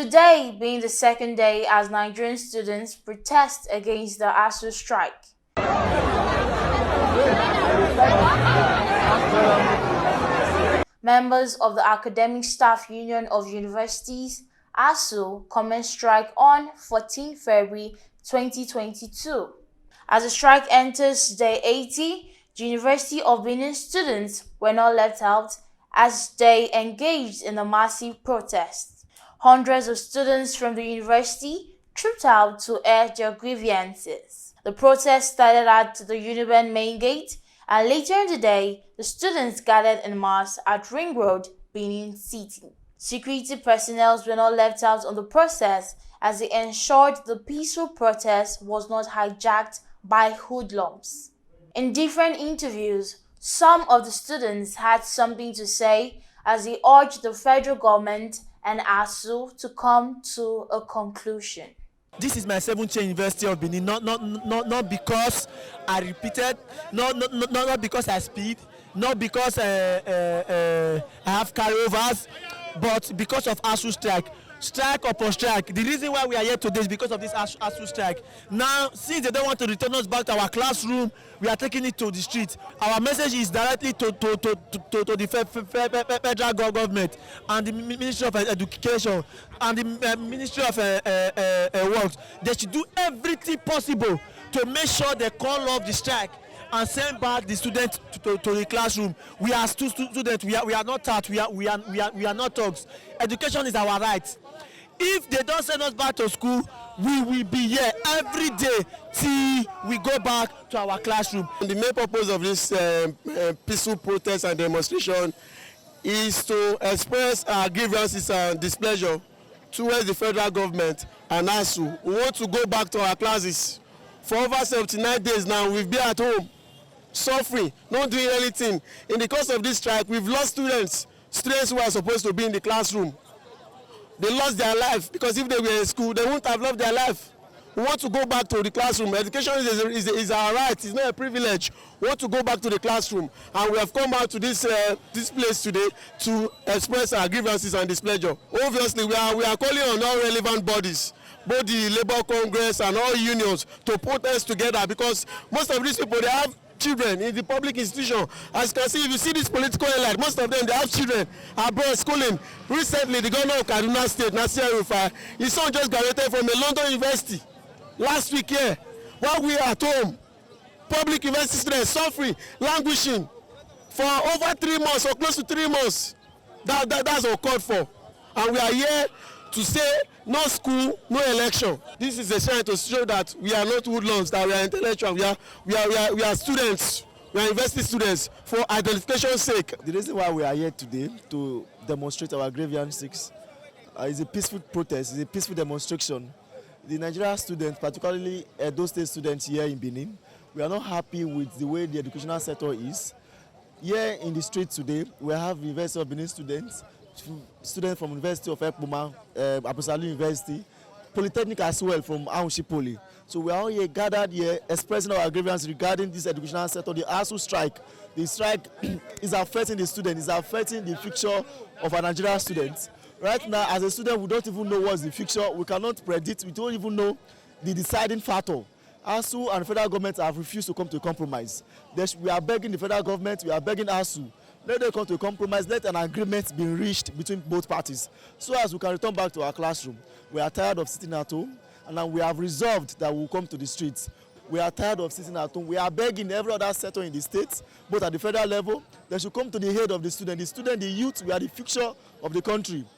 Today being the second day as Nigerian students protest against the ASUU strike. Members of the Academic Staff Union of Universities, ASUU, commenced strike on 14 February 2022. As the strike enters day 80, the University of Benin students were not left out as they engaged in a massive protest. Hundreds of students from the university trooped out to air their grievances. The protest started at the Uniben main gate, and later in the day, the students gathered en masse at Ring Road, Benin City. Security personnel were not left out on the process as they ensured the peaceful protest was not hijacked by hoodlums. In different interviews, some of the students had something to say as they urged the federal government and ASUU to come to a conclusion. This is my 7th year University of Benin, not because I repeated, not because I speed, not because I have carryovers, but because of ASUU strike. Strike upon strike. The reason why we are here today is because of this ASUU strike. Now, since they don't want to return us back to our classroom, we are taking it to the street. Our message is directly to the federal government and the Ministry of Education and the Ministry of Works. They should do everything possible to make sure they call off the strike and send back the students to the classroom. We are students. We are not thugs. We are not thugs. Education is our right. If they don't send us back to school, we will be here every day till we go back to our classroom. The main purpose of this peaceful protest and demonstration is to express our grievances and displeasure towards the federal government and ASUU. We want to go back to our classes. For over 79 days now, we've been at home, suffering, not doing anything. In the course of this strike, we've lost students who are supposed to be in the classroom. They lost their life because if they were in school, they wouldn't have lost their life. We want to go back to the classroom. Education is our right. It's not a privilege. We want to go back to the classroom, and we have come out to this place today to express our grievances and displeasure. Obviously, we are calling on all relevant bodies, both the Labour Congress and all unions, to protest together, because most of these people, they have children in the public institution. As you can see, if you see this political elite, most of them, they have children abroad schooling. Recently, the governor of Kaduna State, Nasir Rufai, his son just graduated from a London university last week here. While we are at home, public university students suffering, languishing for over 3 months or close to 3 months. That's uncalled for. And we are here to say no school, no election. This is a sign to show that we are not hoodlums, that we are intellectual. We are students. We are university students for identification's sake. The reason why we are here today to demonstrate our grievances is a peaceful protest, it's a peaceful demonstration. The Nigerian students, particularly those state students here in Benin, we are not happy with the way the educational sector is. Here in the street today, we have University of Benin students from University of Ekpoma, Abusalu University, Polytechnic as well from ASUU Poly. So we are all here gathered here expressing our grievances regarding this educational sector, the ASUU strike. The strike is affecting the students, is affecting the future of our Nigerian students. Right now, as a student, we don't even know what's the future. We cannot predict. We don't even know the deciding factor. ASUU and the federal government have refused to come to a compromise. We are begging the federal government, we are begging ASUU, let them come to a compromise, let an agreement be reached between both parties so as we can return back to our classroom. We are tired of sitting at home, and now we have resolved that we will come to the streets. We are tired of sitting at home. We are begging every other sector in the states, both at the federal level, they should come to the aid of the student. The student, the youth, we are the future of the country.